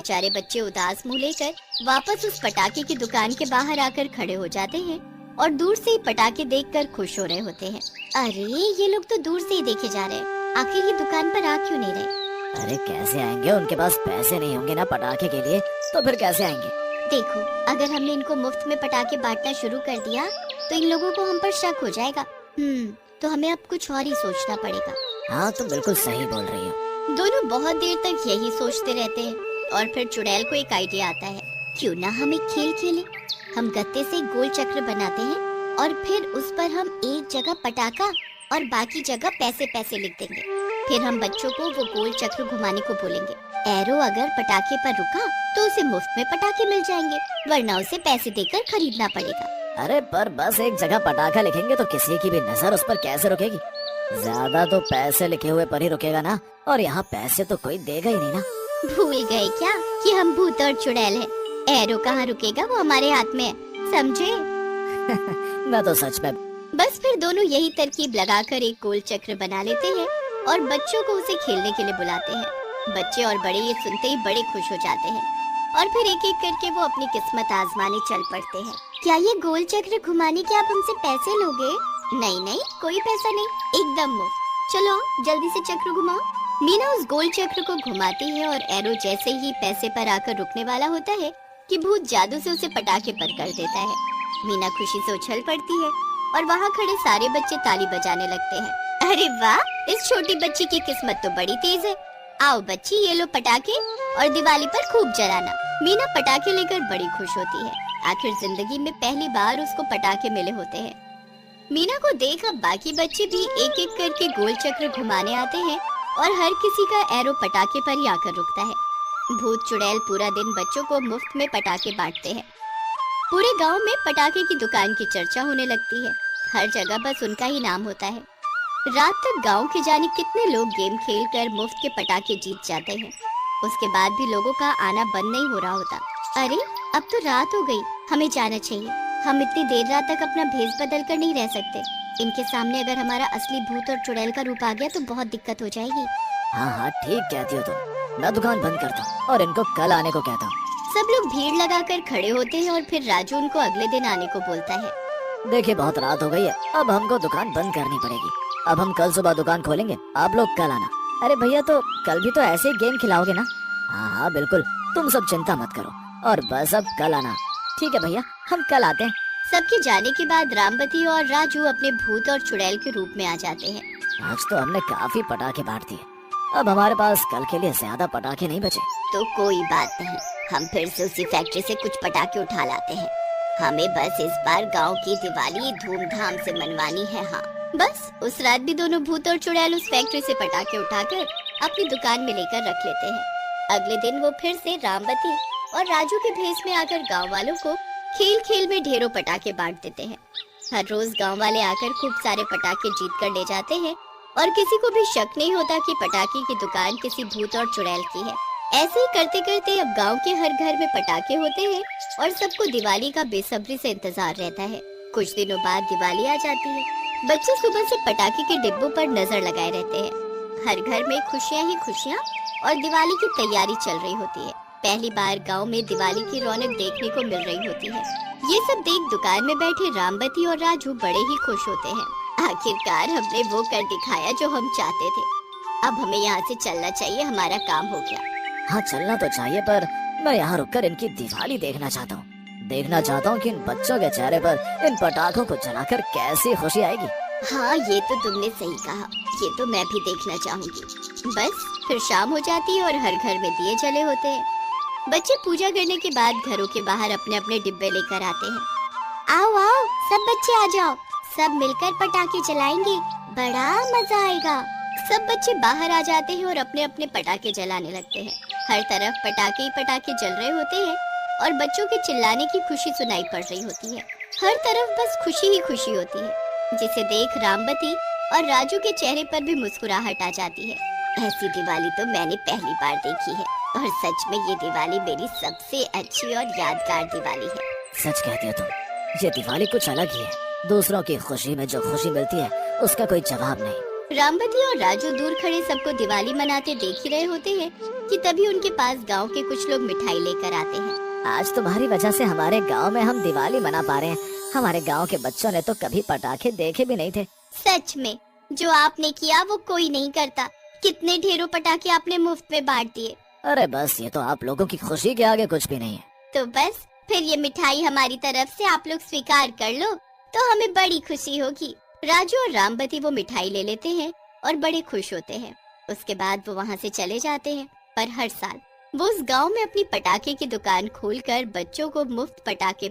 बेचारे बच्चे उदास मुंह लेकर वापस उस पटाखे की दुकान के बाहर आकर खड़े हो जाते हैं और दूर से ही पटाखे देखकर खुश हो रहे होते हैं। अरे ये लोग तो दूर से ही देखे जा रहे हैं, आखिर ये दुकान पर आ क्यों नहीं रहे? अरे कैसे आएंगे, उनके पास पैसे नहीं होंगे ना पटाखे के लिए, तो फिर कैसे आएंगे? देखो, अगर हमने इनको मुफ्त में पटाखे बांटना शुरू कर दिया तो इन लोगों को हम पर शक हो जाएगा। तो हमें अब कुछ और ही सोचना पड़ेगा। हाँ तुम बिल्कुल सही बोल रही हो। दोनों बहुत देर तक यही सोचते रहते हैं और फिर चुड़ैल को एक आइडिया आता है, क्यों ना हम एक खेल खेलें। हम गत्ते से एक गोल चक्र बनाते हैं और फिर उस पर हम एक जगह पटाखा और बाकी जगह पैसे पैसे लिख देंगे। फिर हम बच्चों को वो गोल चक्र घुमाने को बोलेंगे। एरो अगर पटाखे पर रुका तो उसे मुफ्त में पटाखे मिल जाएंगे, वरना उसे पैसे देकर खरीदना पड़ेगा। अरे पर बस एक जगह पटाखा लिखेंगे तो किसी की भी नजर उस पर कैसे रुकेगी? ज्यादा तो पैसे लिखे हुए पर ही रुकेगा ना, और यहाँ पैसे तो कोई देगा ही नहीं ना। भूल गए क्या कि हम भूत और चुड़ैल हैं? एरो कहाँ रुकेगा, वो हमारे हाथ में है, समझे? मैं तो सच में। बस फिर दोनों यही तरकीब लगाकर एक गोल चक्र बना लेते हैं और बच्चों को उसे खेलने के लिए बुलाते हैं। बच्चे और बड़े ये सुनते ही बड़े खुश हो जाते हैं और फिर एक एक करके वो अपनी किस्मत आजमाने चल पड़ते हैं। क्या ये गोल चक्र घुमाने के आप हमसे पैसे लोगे? नहीं नहीं, कोई पैसा नहीं, एकदम मुफ्त। चलो जल्दी से चक्र घुमाओ। मीना उस गोल चक्र को घुमाती है और एरो जैसे ही पैसे पर आकर रुकने वाला होता है कि भूत जादू से उसे पटाखे पर कर देता है। मीना खुशी से उछल पड़ती है और वहाँ खड़े सारे बच्चे ताली बजाने लगते हैं। अरे वाह, इस छोटी बच्ची की किस्मत तो बड़ी तेज है। आओ बच्ची, ये लो पटाखे और दिवाली पर खूब जलाना। मीना पटाखे लेकर बड़ी खुश होती है। आखिर जिंदगी में पहली बार उसको पटाखे मिले होते हैं। मीना को देख अब बाकी बच्चे भी एक एक करके गोल चक्र घुमाने आते हैं और हर किसी का एरो पटाखे पर ही आकर रुकता है। भूत चुड़ैल पूरा दिन बच्चों को मुफ्त में पटाखे बांटते हैं। पूरे गांव में पटाखे की दुकान की चर्चा होने लगती है। हर जगह बस उनका ही नाम होता है। रात तक गांव के जाने कितने लोग गेम खेलकर मुफ्त के पटाखे जीत जाते हैं। उसके बाद भी लोगों का आना बंद नहीं हो रहा होता। अरे अब तो रात हो गई, हमें जाना चाहिए। हम इतनी देर रात तक अपना भेष बदल कर नहीं रह सकते। इनके सामने अगर हमारा असली भूत और चुड़ैल का रूप आ गया तो बहुत दिक्कत हो जाएगी। हाँ ठीक कहती हो तुम। मैं दुकान बंद करता हूँ और इनको कल आने को कहता हूँ। सब लोग भीड़ लगाकर खड़े होते हैं और फिर राजू उनको अगले दिन आने को बोलता है। देखिए बहुत रात हो गई है, अब हमको दुकान बंद करनी पड़ेगी। अब हम कल सुबह दुकान खोलेंगे, आप लोग कल आना। अरे भैया तो कल भी तो ऐसे ही गेम खिलाओगे ना? हाँ बिल्कुल, तुम सब चिंता मत करो और बस अब कल आना। ठीक है भैया, हम कल आते हैं। सबके जाने के बाद रामवती और राजू अपने भूत और चुड़ैल के रूप में आ जाते हैं। आज तो हमने काफी पटाखे बांट दिए, अब हमारे पास कल के लिए ज्यादा पटाखे नहीं बचे। तो कोई बात नहीं, हम फिर से उसी फैक्ट्री से कुछ पटाखे उठा लाते हैं। हमें बस इस बार गांव की दिवाली धूमधाम से मनवानी है। हाँ बस उस रात भी दोनों भूत और चुड़ैल उस फैक्ट्री से पटाखे उठाकर अपनी दुकान में लेकर रख लेते हैं। अगले दिन वो फिर से रामवती और राजू के भेष में आकर गांव वालों को खेल खेल में ढेरों पटाखे बांट देते हैं। हर रोज गांव वाले आकर खूब सारे पटाखे जीत कर ले जाते हैं और किसी को भी शक नहीं होता कि पटाखे की दुकान किसी भूत और चुड़ैल की है। ऐसे ही करते करते अब गांव के हर घर में पटाखे होते हैं और सबको दिवाली का बेसब्री से इंतजार रहता है। कुछ दिनों बाद दिवाली आ जाती है। बच्चे सुबह से पटाखे के डिब्बों पर नजर लगाए रहते हैं। हर घर में खुशियाँ ही खुशियाँ और दिवाली की तैयारी चल रही होती है। पहली बार गांव में दिवाली की रौनक देखने को मिल रही होती है। ये सब देख दुकान में बैठे रामवती और राजू बड़े ही खुश होते हैं। आखिरकार हमने वो कर दिखाया जो हम चाहते थे। अब हमें यहाँ से चलना चाहिए, हमारा काम हो गया। हाँ चलना तो चाहिए, पर मैं यहाँ रुककर इनकी दिवाली देखना चाहता हूँ। देखना चाहता हूँ कि इन बच्चों के चेहरे पर इन पटाखों को जलाकर कैसी खुशी आएगी। हाँ ये तो तुमने सही कहा, ये तो मैं भी देखना चाहूँगी। बस फिर शाम हो जाती है और हर घर में दिए जले होते हैं। बच्चे पूजा करने के बाद घरों के बाहर अपने अपने डिब्बे लेकर आते हैं। आओ आओ सब बच्चे आ जाओ, सब मिलकर पटाखे जलाएंगे, बड़ा मजा आएगा। सब बच्चे बाहर आ जाते हैं और अपने अपने पटाखे जलाने लगते हैं। हर तरफ पटाखे ही पटाखे जल रहे होते हैं और बच्चों के चिल्लाने की खुशी सुनाई पड़ रही होती है। हर तरफ बस खुशी ही खुशी होती है, जिसे देख रामवती और राजू के चेहरे पर भी मुस्कुराहट आ जाती है। ऐसी दिवाली तो मैंने पहली बार देखी है और सच में ये दिवाली मेरी सबसे अच्छी और यादगार दिवाली है। सच कहती हो तुम, ये दिवाली कुछ अलग ही है। दूसरों की खुशी में जो खुशी मिलती है उसका कोई जवाब नहीं। रामबती और राजू दूर खड़े सबको दिवाली मनाते देख ही रहे होते हैं कि तभी उनके पास गांव के कुछ लोग मिठाई लेकर आते हैं। आज तुम्हारी वजह से हमारे गांव में हम दिवाली मना पा रहे हैं। हमारे गांव के बच्चों ने तो कभी पटाखे देखे भी नहीं थे। सच में जो आपने किया वो कोई नहीं करता। कितने ढेरों पटाखे आपने मुफ्त में बांट दिए। अरे बस, ये तो आप लोगों की खुशी के आगे कुछ भी नहीं है। तो बस फिर ये मिठाई हमारी तरफ से आप लोग स्वीकार कर लो तो हमें बड़ी खुशी होगी। राजू और रामबती वो मिठाई ले लेते हैं और बड़े खुश होते हैं। उसके बाद वो वहाँ से चले जाते हैं। पर हर साल वो उस गांव में अपनी पटाखे की दुकान खोलकर बच्चों को मुफ्त पटाखे